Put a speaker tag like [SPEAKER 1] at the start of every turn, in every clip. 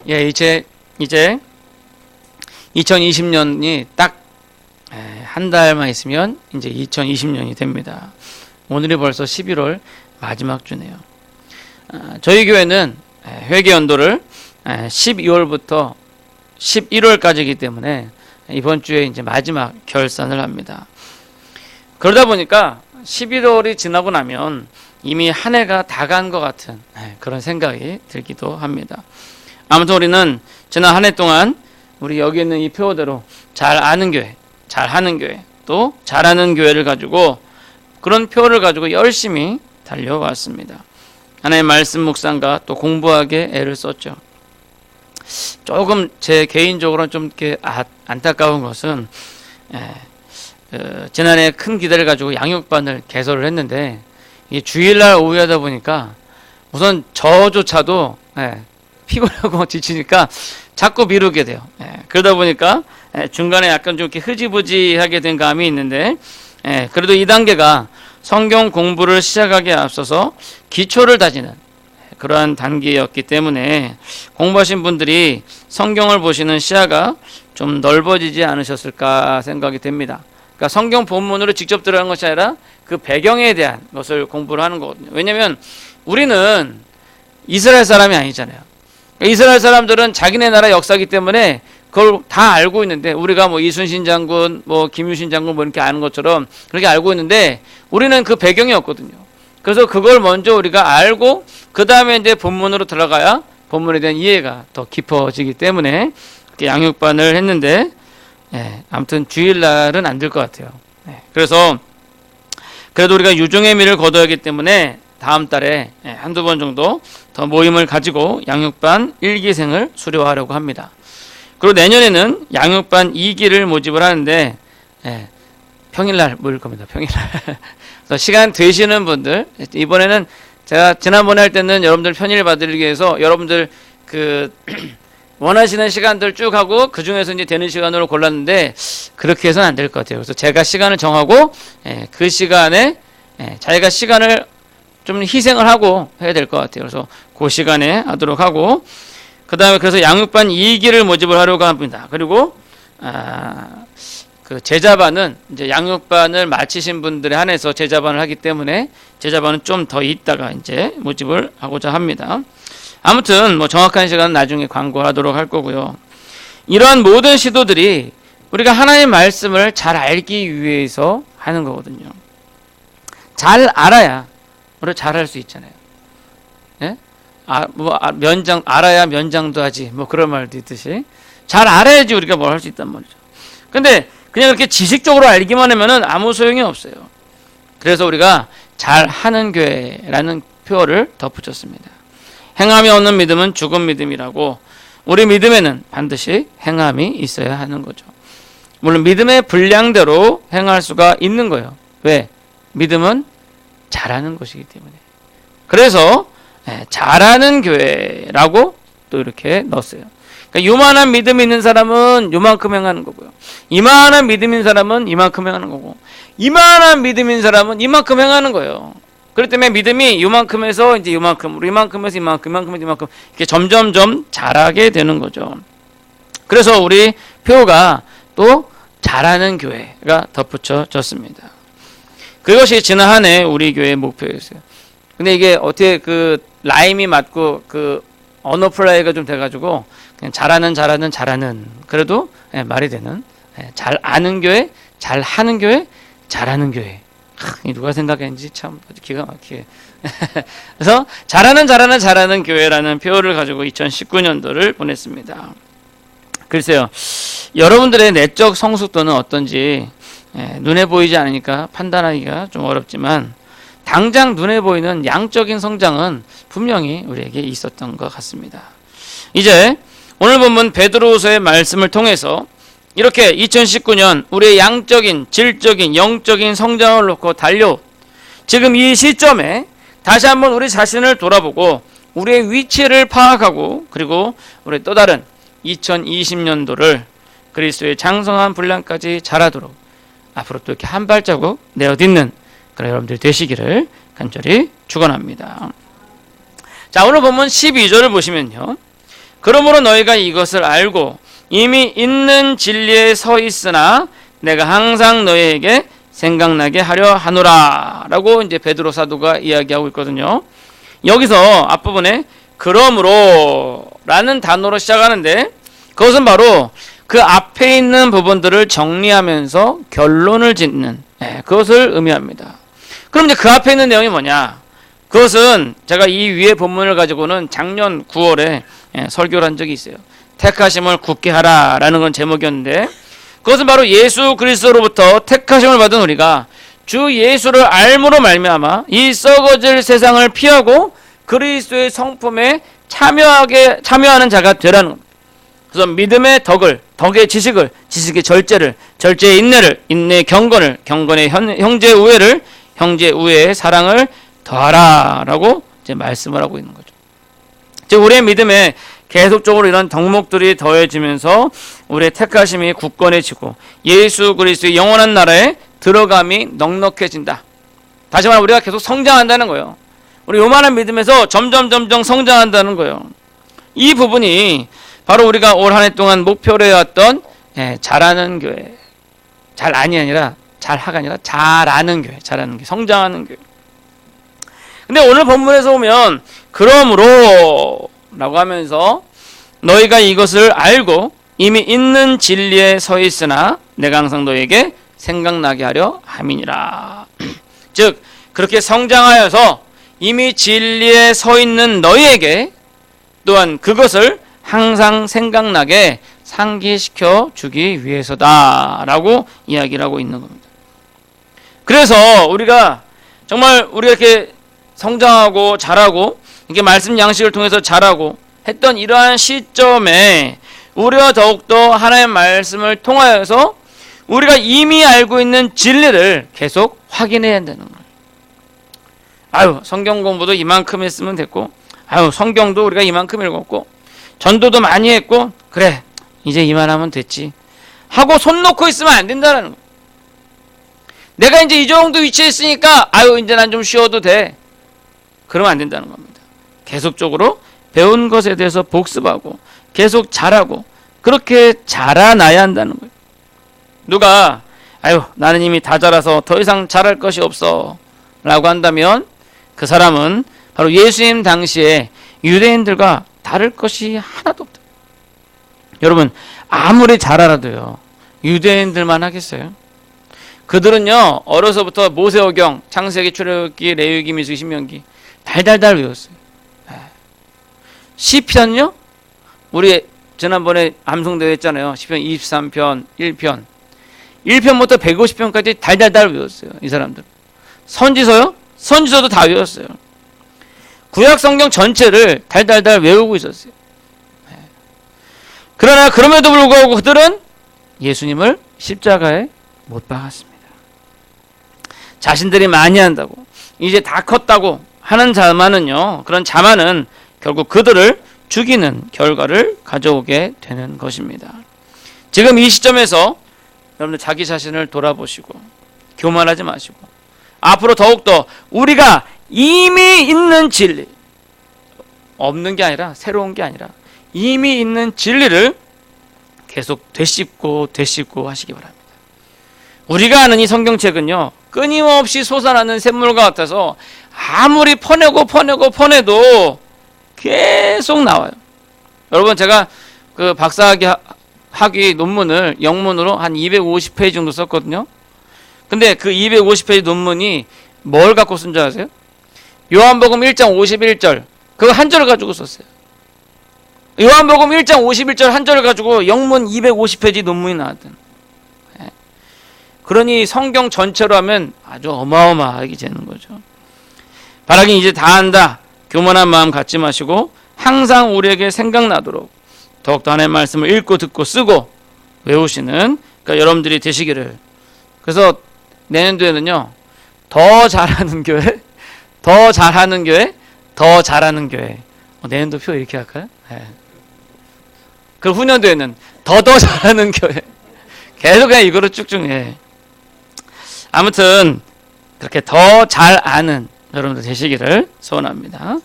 [SPEAKER 1] 예, 이제 2020년이 딱 한 달만 있으면 이제 2020년이 됩니다. 오늘이 벌써 11월 마지막 주네요. 저희 교회는 회개 연도를 12월부터 11월까지이기 때문에 이번 주에 이제 마지막 결산을 합니다. 그러다 보니까 11월이 지나고 나면 이미 한 해가 다 간 것 같은 그런 생각이 들기도 합니다. 아무튼 우리는 지난 한 해 동안 우리 여기 있는 이 표어대로 잘 아는 교회, 잘 하는 교회, 또 잘하는 교회를 가지고 그런 표어를 가지고 열심히 달려왔습니다. 하나님의 말씀 묵상과 또 공부하기에 애를 썼죠. 조금 제 개인적으로는 좀 이렇게 안타까운 것은 지난해 큰 기대를 가지고 양육반을 개설을 했는데 이게 주일날 오후 하다 보니까 우선 저조차도 피곤하고 지치니까 자꾸 미루게 돼요. 그러다 보니까 중간에 약간 좀 이렇게 흐지부지하게 된 감이 있는데 그래도 이 단계가 성경 공부를 시작하기에 앞서서 기초를 다지는 그러한 단계였기 때문에 공부하신 분들이 성경을 보시는 시야가 좀 넓어지지 않으셨을까 생각이 됩니다. 그러니까 성경 본문으로 직접 들어가는 것이 아니라 그 배경에 대한 것을 공부를 하는 거거든요. 왜냐하면 우리는 이스라엘 사람이 아니잖아요. 이스라엘 사람들은 자기네 나라 역사이기 때문에 그걸 다 알고 있는데 우리가 뭐 이순신 장군, 뭐 김유신 장군 뭐 이렇게 아는 것처럼 그렇게 알고 있는데 우리는 그 배경이 없거든요. 그래서 그걸 먼저 우리가 알고 그 다음에 이제 본문으로 들어가야 본문에 대한 이해가 더 깊어지기 때문에 이렇게 양육반을 했는데 아무튼 주일날은 안 될 것 같아요. 그래서 그래도 우리가 유종의 미를 거둬야 하기 때문에 다음 달에 한두 번 정도 더 모임을 가지고 양육반 1기생을 수료하려고 합니다. 그리고 내년에는 양육반 2기를 모집을 하는데 평일날 모일 겁니다. 평일날. 그래서 시간 되시는 분들 이번에는 제가 지난번에 할 때는 여러분들 편의를 받으기 위해서 여러분들 그 원하시는 시간들 쭉 하고 그 중에서 이제 되는 시간으로 골랐는데 그렇게 해서는 안 될 것 같아요. 그래서 제가 시간을 정하고 그 시간에 자기가 시간을 좀 희생을 하고 해야 될 것 같아요. 그래서 그 시간에 하도록 하고 그 다음에 그래서 양육반 2기를 모집을 하려고 합니다. 그리고 그 제자반은 이제 양육반을 마치신 분들에 한해서 제자반을 하기 때문에 제자반은 좀 더 있다가 이제 모집을 하고자 합니다. 아무튼 뭐 정확한 시간은 나중에 광고하도록 할 거고요. 이러한 모든 시도들이 우리가 하나님의 말씀을 잘 알기 위해서 하는 거거든요. 잘 알아야 우리가 잘할 수 있잖아요. 예? 알아야 면장도 하지. 뭐 그런 말도 있듯이 잘 알아야지 우리가 뭘 할 수 있단 말이죠. 근데 그냥 이렇게 지식적으로 알기만 하면은 아무 소용이 없어요. 그래서 우리가 잘하는 교회라는 표어를 덧붙였습니다. 행함이 없는 믿음은 죽은 믿음이라고 우리 믿음에는 반드시 행함이 있어야 하는 거죠. 물론 믿음의 분량대로 행할 수가 있는 거예요. 왜? 믿음은 잘하는 것이기 때문에. 그래서 잘하는 교회라고 또 이렇게 넣었어요. 그러니까 요만한 믿음이 있는 사람은 요만큼 행하는 거고요. 이만한 믿음이 있는 사람은 이만큼 행하는 거고 이만한 믿음이 있는 사람은 이만큼 행하는 거예요. 그렇기 때문에 믿음이 요만큼에서 이제 요만큼으로 이만큼에서 이만큼에서 이만큼 이렇게 점점점 자라게 되는 거죠. 그래서 우리 표가 또 잘하는 교회가 덧붙여졌습니다. 그것이 지난 한 해 우리 교회의 목표였어요. 근데 이게 어떻게 그 라임이 맞고 그 언어 플라이가 좀 돼가지고 그냥 잘하는 그래도 말이 되는 잘 아는 교회, 잘 하는 교회, 잘하는 교회. 누가 생각했는지 참 기가 막히게. 그래서 잘하는 교회라는 표어를 가지고 2019년도를 보냈습니다. 글쎄요, 여러분들의 내적 성숙도는 어떤지 눈에 보이지 않으니까 판단하기가 좀 어렵지만 당장 눈에 보이는 양적인 성장은 분명히 우리에게 있었던 것 같습니다. 이제 오늘 본문 베드로후서의 말씀을 통해서 이렇게 2019년 우리의 양적인, 질적인, 영적인 성장을 놓고 달려온 지금 이 시점에 다시 한번 우리 자신을 돌아보고 우리의 위치를 파악하고 그리고 우리 또 다른 2020년도를 그리스도의 장성한 분량까지 자라도록 앞으로 또 이렇게 한 발자국 내어딛는 그런 여러분들 되시기를 간절히 축원합니다. 자, 오늘 본문 12절을 보시면요. 그러므로 너희가 이것을 알고 이미 있는 진리에 서 있으나 내가 항상 너희에게 생각나게 하려 하노라 라고 이제 베드로 사도가 이야기하고 있거든요. 여기서 앞부분에 그러므로 라는 단어로 시작하는데 그것은 바로 그 앞에 있는 부분들을 정리하면서 결론을 짓는 그것을 의미합니다. 그럼 이제 그 앞에 있는 내용이 뭐냐? 그것은 제가 이 위에 본문을 가지고는 작년 9월에 설교를 한 적이 있어요. 택하심을 굳게 하라 라는 건 제목이었는데 그것은 바로 예수 그리스도로부터 택하심을 받은 우리가 주 예수를 알므로 말미암아 이 썩어질 세상을 피하고 그리스도의 성품에 참여하는 자가 되라는 겁니다. 그래서 믿음의 덕의 지식을, 지식의 절제를, 절제의 인내를, 인내의 경건을, 경건의 형제 우애를, 형제 우애의 사랑을 더하라 라고 이제 말씀을 하고 있는 거죠. 즉 우리의 믿음에 계속적으로 이런 덕목들이 더해지면서 우리의 택하심이 굳건해지고 예수 그리스도의 영원한 나라에 들어감이 넉넉해진다. 다시 말하면 우리가 계속 성장한다는 거예요. 우리 요만한 믿음에서 점점 성장한다는 거예요. 이 부분이 바로 우리가 올 한 해 동안 목표로 해왔던 잘하는 교회, 잘안이 아니라 잘하가 아니라 잘하는 교회, 잘하는 교회, 성장하는 교회. 근데 오늘 본문에서 보면 그러므로 라고 하면서 너희가 이것을 알고 이미 있는 진리에 서 있으나 내가 항상 너희에게 생각나게 하려 함이니라. 즉 그렇게 성장하여서 이미 진리에 서 있는 너희에게 또한 그것을 항상 생각나게 상기시켜 주기 위해서다 라고 이야기를 하고 있는 겁니다. 그래서 우리가 정말 우리가 이렇게 성장하고 자라고 이렇게 말씀 양식을 통해서 자라고 했던 이러한 시점에 우리가 더욱더 하나님의 말씀을 통하여서 우리가 이미 알고 있는 진리를 계속 확인해야 한다는 거예요. 아유 성경 공부도 이만큼 했으면 됐고 아유 성경도 우리가 이만큼 읽었고 전도도 많이 했고 그래 이제 이만하면 됐지 하고 손 놓고 있으면 안 된다는 거예요. 내가 이제 이 정도 위치에 있으니까 아유 이제 난 좀 쉬어도 돼 그러면 안 된다는 겁니다. 계속적으로 배운 것에 대해서 복습하고 계속 잘하고 그렇게 자라나야 한다는 거예요. 누가 아유 나는 이미 다 자라서 더 이상 잘할 것이 없어 라고 한다면 그 사람은 바로 예수님 당시에 유대인들과 다를 것이 하나도 없다. 여러분 아무리 잘 알아도요 유대인들만 하겠어요? 그들은요 어려서부터 모세오경, 창세기, 출애굽기, 레위기, 민수기, 신명기 달달달 외웠어요. 시편요? 우리 지난번에 암송대회 했잖아요. 시편 23편, 1편 1편부터 150편까지 달달달 외웠어요. 이 사람들. 선지서요? 선지서도 다 외웠어요. 구약 성경 전체를 달달달 외우고 있었어요. 그러나 그럼에도 불구하고 그들은 예수님을 십자가에 못 박았습니다. 자신들이 많이 한다고 이제 다 컸다고 하는 자만은요 그런 자만은 결국 그들을 죽이는 결과를 가져오게 되는 것입니다. 지금 이 시점에서 여러분들 자기 자신을 돌아보시고 교만하지 마시고 앞으로 더욱더 우리가 이미 있는 진리 없는 게 아니라 새로운 게 아니라 이미 있는 진리를 계속 되씹고 하시기 바랍니다. 우리가 아는 이 성경책은요 끊임없이 솟아나는 샘물과 같아서 아무리 퍼내도 계속 나와요. 여러분 제가 그 박사학위 논문을 영문으로 한 250페이지 정도 썼거든요. 근데 그 250페이지 논문이 뭘 갖고 쓴 줄 아세요? 요한복음 1장 51절 그거 한 절을 가지고 썼어요. 요한복음 1장 51절 한 절을 가지고 영문 250페이지 논문이 나왔던. 그러니 성경 전체로 하면 아주 어마어마하게 되는 거죠. 바라긴 이제 다 안다. 교만한 마음 갖지 마시고 항상 우리에게 생각나도록 더욱더 하나님의 말씀을 읽고 듣고 쓰고 외우시는 그러니까 여러분들이 되시기를. 그래서 내년도에는요 더 잘하는 교회, 더 잘하는 교회, 더 잘하는 교회. 내년도 표 이렇게 할까요? 네. 그 후년도에는 더 잘하는 교회. 계속 그냥 이거로 쭉쭉 해. 아무튼 그렇게 더 잘 아는 여러분들 되시기를 소원합니다.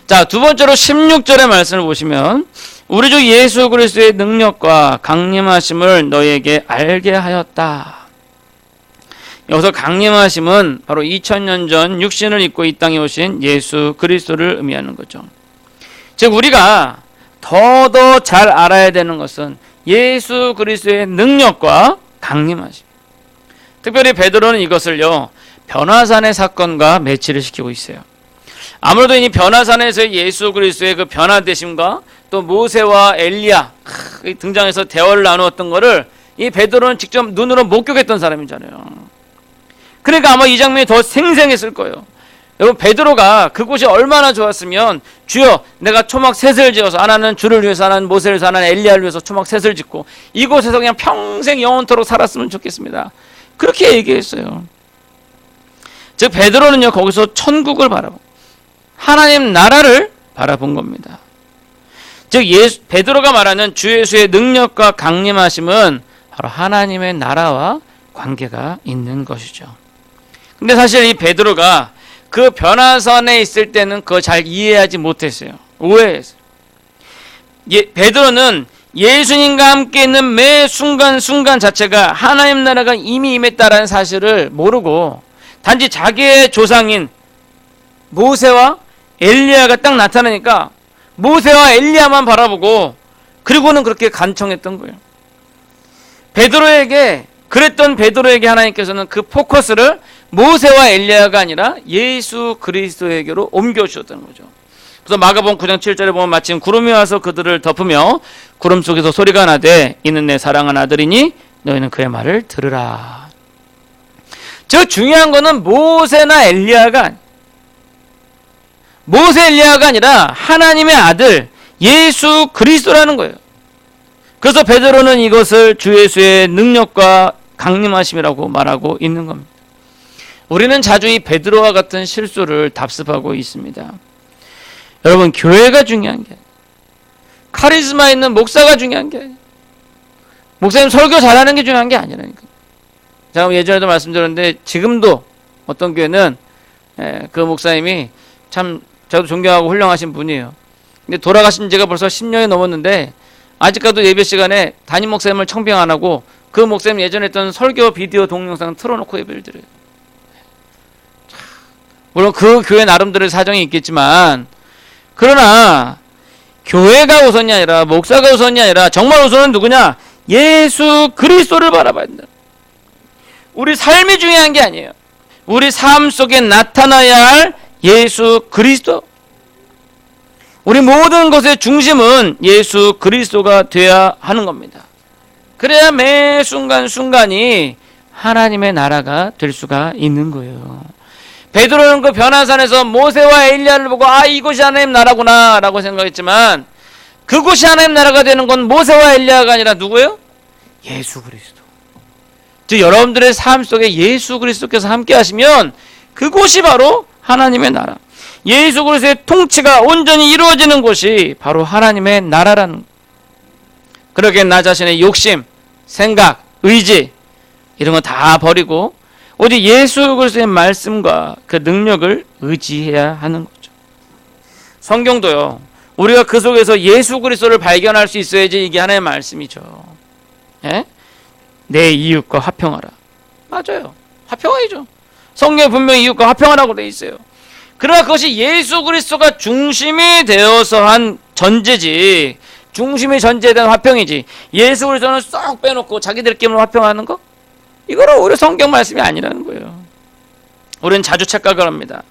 [SPEAKER 1] 자, 두 번째로 16절의 말씀을 보시면 우리 주 예수 그리스도의 능력과 강림하심을 너희에게 알게 하였다. 여기서 강림하심은 바로 2000년 전 육신을 입고 이 땅에 오신 예수 그리스도를 의미하는 거죠. 즉 우리가 더 잘 알아야 되는 것은 예수 그리스도의 능력과 강림하심. 특별히 베드로는 이것을요, 변화산의 사건과 매치를 시키고 있어요. 아무래도 이 변화산에서의 예수 그리스도의 그 변화되심과 또 모세와 엘리야 등장해서 대화를 나누었던 거를 이 베드로는 직접 눈으로 목격했던 사람이잖아요. 그러니까 아마 이 장면이 더 생생했을 거예요. 여러분, 베드로가 그곳이 얼마나 좋았으면, 주여 내가 초막 셋을 지어서 하나는 주를 위해서, 하나는 모세를 위해서, 하나는 엘리야를 위해서 초막 셋을 짓고 이곳에서 그냥 평생 영원토록 살았으면 좋겠습니다, 그렇게 얘기했어요. 즉 베드로는요, 거기서 천국을 바라본, 하나님 나라를 바라본 겁니다. 즉 베드로가 말하는 주 예수의 능력과 강림하심은 바로 하나님의 나라와 관계가 있는 것이죠. 근데 사실 이 베드로가 그 변화산에 있을 때는 그거 잘 이해하지 못했어요. 오해했어요. 베드로는 예수님과 함께 있는 매 순간순간 자체가 하나님 나라가 이미 임했다라는 사실을 모르고 단지 자기의 조상인 모세와 엘리야가 딱 나타나니까 모세와 엘리야만 바라보고 그리고는 그렇게 간청했던 거예요. 그랬던 베드로에게 하나님께서는 그 포커스를 모세와 엘리야가 아니라 예수 그리스도에게로 옮겨주셨다는 거죠. 그래서 마가복음 9장 7절에 보면 마침 구름이 와서 그들을 덮으며 구름 속에서 소리가 나되 이는 내 사랑하는 아들이니 너희는 그의 말을 들으라. 저 중요한 거는 모세 엘리야가 아니라 하나님의 아들 예수 그리스도라는 거예요. 그래서 베드로는 이것을 주 예수의 능력과 강림하심이라고 말하고 있는 겁니다. 우리는 자주 이 베드로와 같은 실수를 답습하고 있습니다. 여러분, 교회가 중요한 게 아니에요. 카리스마 있는 목사가 중요한 게 아니에요. 목사님 설교 잘하는 게 중요한 게 아니라니까요. 제가 예전에도 말씀드렸는데 지금도 어떤 교회는 그 목사님이 참 저도 존경하고 훌륭하신 분이에요. 근데 돌아가신 지가 벌써 10년이 넘었는데 아직까지 예배 시간에 담임 목사님을 청빙 안 하고 그 목사님 예전에 했던 설교 비디오 동영상 틀어놓고 예배를 드려요. 물론 그 교회 나름대로의 사정이 있겠지만, 그러나 교회가 우선이 아니라 목사가 우선이 아니라 정말 우선은 누구냐? 예수 그리스도를 바라봐야 된다. 우리 삶이 중요한 게 아니에요. 우리 삶 속에 나타나야 할 예수 그리스도. 우리 모든 것의 중심은 예수 그리스도가 되어야 하는 겁니다. 그래야 매 순간순간이 하나님의 나라가 될 수가 있는 거예요. 베드로는 그 변화산에서 모세와 엘리야를 보고 이곳이 하나님 나라구나 라고 생각했지만, 그곳이 하나님 나라가 되는 건 모세와 엘리야가 아니라 누구예요? 예수 그리스도. 즉 여러분들의 삶 속에 예수 그리스도께서 함께 하시면 그곳이 바로 하나님의 나라, 예수 그리스도의 통치가 온전히 이루어지는 곳이 바로 하나님의 나라라는. 그러기에 나 자신의 욕심, 생각, 의지 이런 거 다 버리고 오직 예수 그리스도의 말씀과 그 능력을 의지해야 하는 거죠. 성경도요, 우리가 그 속에서 예수 그리스도를 발견할 수 있어야지 이게 하나의 말씀이죠. 예? 내 이웃과 화평하라. 맞아요. 화평하죠. 성경에 분명히 이웃과 화평하라고 돼 있어요. 그러나 그것이 예수 그리스도가 중심이 되어서 한 전제지, 중심이 전제된 화평이지, 예수 그리스도는 쏙 빼놓고 자기들끼리 화평하는 거? 이거는 오히려 성경 말씀이 아니라는 거예요. 우리는 자주 착각을 합니다.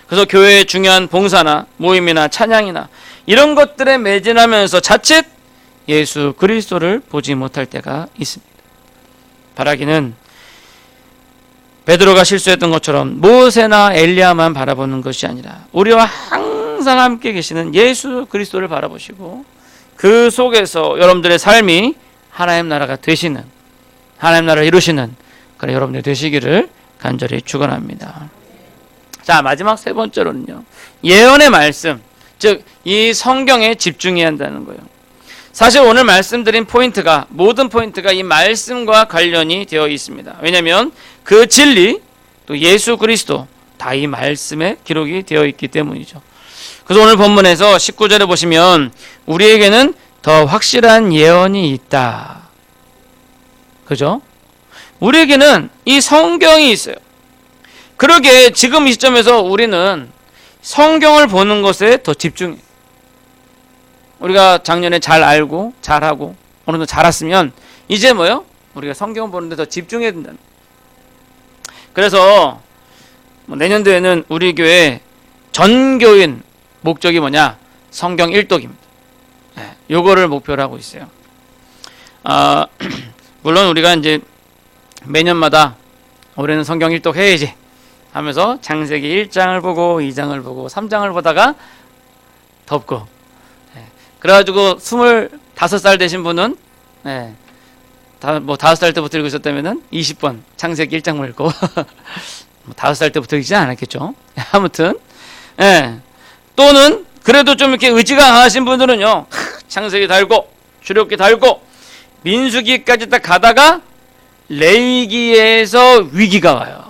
[SPEAKER 1] 그래서 교회의 중요한 봉사나 모임이나 찬양이나 이런 것들에 매진하면서 자칫 예수 그리스도를 보지 못할 때가 있습니다. 바라기는 베드로가 실수했던 것처럼 모세나 엘리야만 바라보는 것이 아니라 우리와 항상 함께 계시는 예수 그리스도를 바라보시고 그 속에서 여러분들의 삶이 하나님 나라가 되시는, 하나님 나라를 이루시는 그런 여러분들 되시기를 간절히 축원합니다. 자, 마지막 세 번째로는요, 예언의 말씀, 즉 이 성경에 집중해야 한다는 거예요. 사실 오늘 말씀드린 포인트가, 모든 포인트가 이 말씀과 관련이 되어 있습니다. 왜냐하면 그 진리, 또 예수 그리스도 다 이 말씀에 기록이 되어 있기 때문이죠. 그래서 오늘 본문에서 19절에 보시면 우리에게는 더 확실한 예언이 있다. 그죠? 우리에게는 이 성경이 있어요. 그러게 지금 이 시점에서 우리는 성경을 보는 것에 더 집중해. 우리가 작년에 잘 알고 잘하고 어느 정도 잘했으면 이제 뭐요? 우리가 성경 보는 데 더 집중해야 된다는. 그래서 내년도에는 우리 교회 전교인 목적이 뭐냐? 성경 1독입니다. 요거를 목표로 하고 있어요. 물론 우리가 이제 매년마다 올해는 성경 1독 해야지 하면서 창세기 1장을 보고 2장을 보고 3장을 보다가 덮고, 그래가지고 25살 되신 분은 뭐 5살 때부터 읽고 있었다면은 20번 창세기 1장 읽고 뭐 5살 때부터 읽지 않았겠죠. 아무튼 또는 그래도 좀 이렇게 의지가 강하신 분들은요, 창세기 다 읽고 출애굽기 다 읽고 민수기까지 딱 가다가 레위기에서 위기가 와요.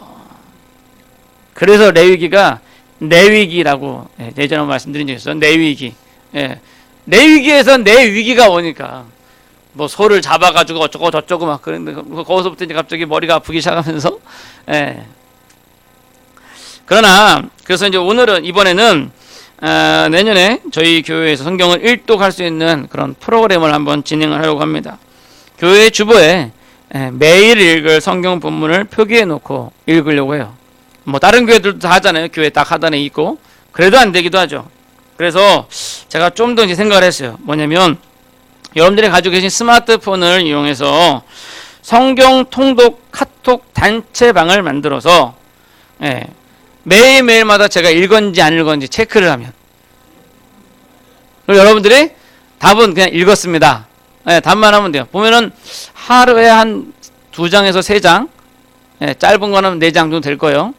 [SPEAKER 1] 그래서 레위기가 내위기라고 예전에 말씀드린 적이 있어요. 내위기. 내위기에서 내위기가 오니까 뭐 소를 잡아가지고 어쩌고 저쩌고 막 그런데 거기서부터 이제 갑자기 머리가 아프기 시작하면서 그러나 그래서 이제 오늘은 이번에는 내년에 저희 교회에서 성경을 1독할 수 있는 그런 프로그램을 한번 진행을 하려고 합니다. 교회 주보에 매일 읽을 성경 본문을 표기해 놓고 읽으려고 해요. 뭐 다른 교회들도 다 하잖아요. 교회 딱 하단에 있고. 그래도 안 되기도 하죠. 그래서 제가 좀 더 이제 생각을 했어요. 뭐냐면 여러분들이 가지고 계신 스마트폰을 이용해서 성경 통독 카톡 단체방을 만들어서 매일매일마다 제가 읽었는지 안 읽었는지 체크를 하면, 그리고 여러분들이 답은 그냥 읽었습니다. 답만 하면 돼요. 보면은 하루에 한 2장에서 3장, 짧은 거는 4장 정도 될 거예요.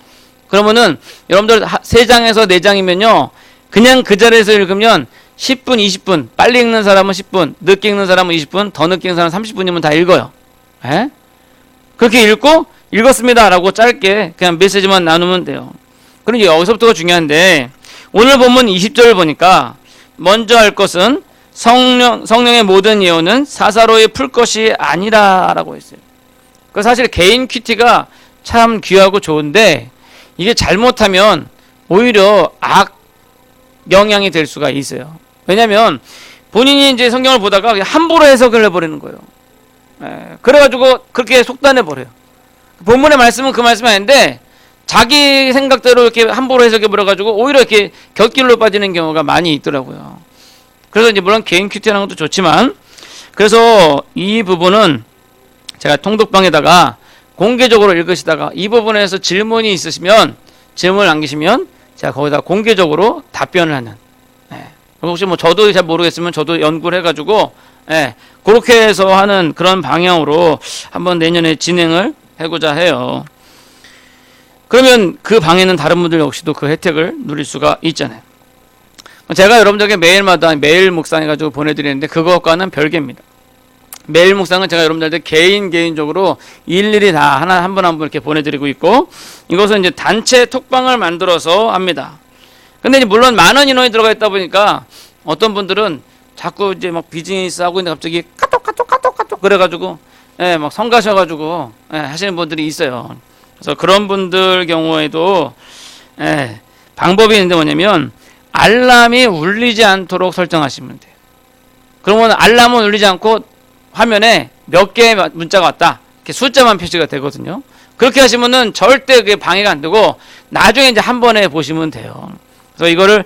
[SPEAKER 1] 그러면은 여러분들 3장에서 4장이면요 그냥 그 자리에서 읽으면 10분, 20분, 빨리 읽는 사람은 10분, 늦게 읽는 사람은 20분, 더 늦게 읽는 사람은 30분이면 다 읽어요. 그렇게 읽고 읽었습니다 라고 짧게 그냥 메시지만 나누면 돼요. 그런데 여기서부터가 중요한데, 오늘 본문 20절을 보니까 먼저 할 것은 성령의 모든 예언은 사사로이 풀 것이 아니라 라고 했어요. 그 사실 개인 큐티가 참 귀하고 좋은데 이게 잘못하면 오히려 악 영향이 될 수가 있어요. 왜냐면 본인이 이제 성경을 보다가 그냥 함부로 해석을 해버리는 거예요. 그래가지고 그렇게 속단해버려요. 본문의 말씀은 그 말씀이 아닌데 자기 생각대로 이렇게 함부로 해석해버려가지고 오히려 이렇게 곁길로 빠지는 경우가 많이 있더라고요. 그래서 이제 물론 개인 큐티하는 것도 좋지만, 그래서 이 부분은 제가 통독방에다가 공개적으로 읽으시다가 이 부분에서 질문이 있으시면 질문을 남기시면 제가 거기다 공개적으로 답변을 하는, 혹시 뭐 저도 잘 모르겠으면 저도 연구를 해가지고 그렇게 해서 하는 그런 방향으로 한번 내년에 진행을 해보자 해요. 그러면 그 방에는 다른 분들 역시도 그 혜택을 누릴 수가 있잖아요. 제가 여러분들에게 매일마다 메일 묵상해가지고 보내드리는데 그것과는 별개입니다. 메일 묵상은 제가 여러분들한테 개인적으로 일일이 다 하나 한 분 한 분 이렇게 보내드리고 있고, 이것은 이제 단체 톡방을 만들어서 합니다. 근데 이제 물론 많은 인원이 들어가 있다 보니까 어떤 분들은 자꾸 이제 막 비즈니스 하고 있는데 갑자기 카톡 그래가지고 막 성가셔가지고 하시는 분들이 있어요. 그래서 그런 분들 경우에도 방법이 있는데 뭐냐면 알람이 울리지 않도록 설정하시면 돼요. 그러면 알람은 울리지 않고 화면에 몇 개의 문자가 왔다 이렇게 숫자만 표시가 되거든요. 그렇게 하시면은 절대 그게 방해가 안 되고 나중에 이제 한 번에 보시면 돼요. 그래서 이거를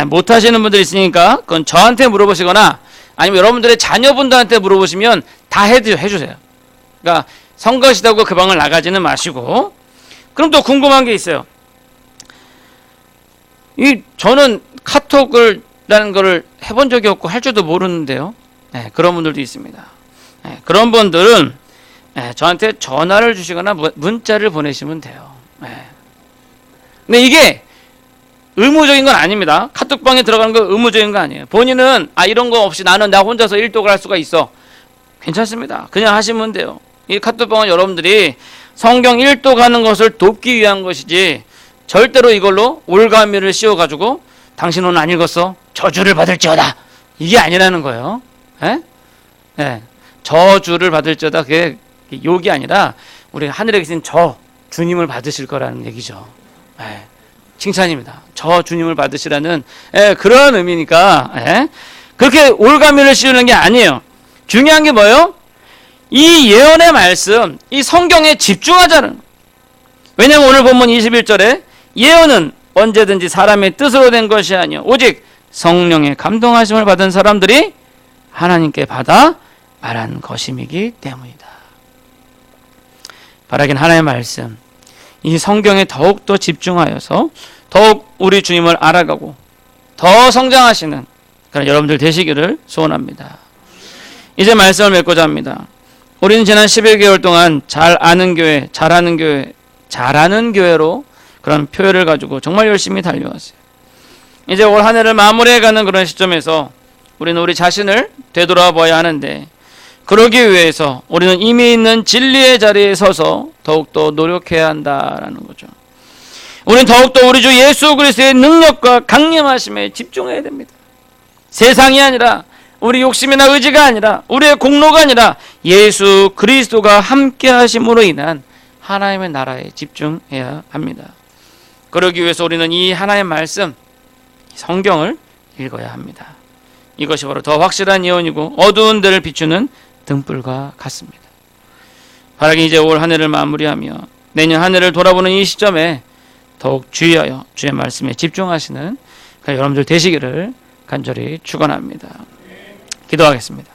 [SPEAKER 1] 못 하시는 분들이 있으니까 그건 저한테 물어보시거나 아니면 여러분들의 자녀분들한테 물어보시면 다 해주세요. 그러니까 성가시다고 그 방을 나가지는 마시고. 그럼 또 궁금한 게 있어요. 저는 카톡을 라는 거를 해본 적이 없고 할 줄도 모르는데요. 그런 분들도 있습니다. 그런 분들은 저한테 전화를 주시거나 문자를 보내시면 돼요. 근데 이게 의무적인 건 아닙니다. 카톡방에 들어가는 거 의무적인 거 아니에요. 본인은 이런 거 없이 나는 나 혼자서 일독을 할 수가 있어. 괜찮습니다. 그냥 하시면 돼요. 이 카톡방은 여러분들이 성경 일독하는 것을 돕기 위한 것이지 절대로 이걸로 올가미를 씌워가지고 당신 오늘 안 읽었어? 저주를 받을지어다. 이게 아니라는 거예요. 예? 예. 저주를 받을지어다. 그게 욕이 아니라 우리 하늘에 계신 저 주님을 받으실 거라는 얘기죠. 예. 칭찬입니다. 저 주님을 받으시라는 그런 의미니까 그렇게 올가미를 씌우는 게 아니에요. 중요한 게 뭐예요? 이 예언의 말씀, 이 성경에 집중하자는. 왜냐하면 오늘 본문 21절에 예언은 언제든지 사람의 뜻으로 된 것이 아니요 오직 성령의 감동하심을 받은 사람들이 하나님께 받아 말한 것임이기 때문이다. 바라긴 하나님의 말씀, 이 성경에 더욱더 집중하여서 더욱 우리 주님을 알아가고 더 성장하시는 그런 여러분들 되시기를 소원합니다. 이제 말씀을 맺고자 합니다. 우리는 지난 11개월 동안 잘 아는 교회, 잘하는 교회, 잘하는 교회로 그런 표현을 가지고 정말 열심히 달려왔어요. 이제 올 한 해를 마무리해가는 그런 시점에서 우리는 우리 자신을 되돌아봐야 하는데, 그러기 위해서 우리는 이미 있는 진리의 자리에 서서 더욱더 노력해야 한다라는 거죠. 우리는 더욱더 우리 주 예수 그리스도의 능력과 강림하심에 집중해야 됩니다. 세상이 아니라, 우리 욕심이나 의지가 아니라, 우리의 공로가 아니라 예수 그리스도가 함께 하심으로 인한 하나님의 나라에 집중해야 합니다. 그러기 위해서 우리는 이 하나님의 말씀, 성경을 읽어야 합니다. 이것이 바로 더 확실한 예언이고 어두운 데를 비추는 등불과 같습니다. 바라기 이제 올 한 해를 마무리하며 내년 한 해를 돌아보는 이 시점에 더욱 주의하여 주의 말씀에 집중하시는 여러분들 되시기를 간절히 축원합니다. 기도하겠습니다.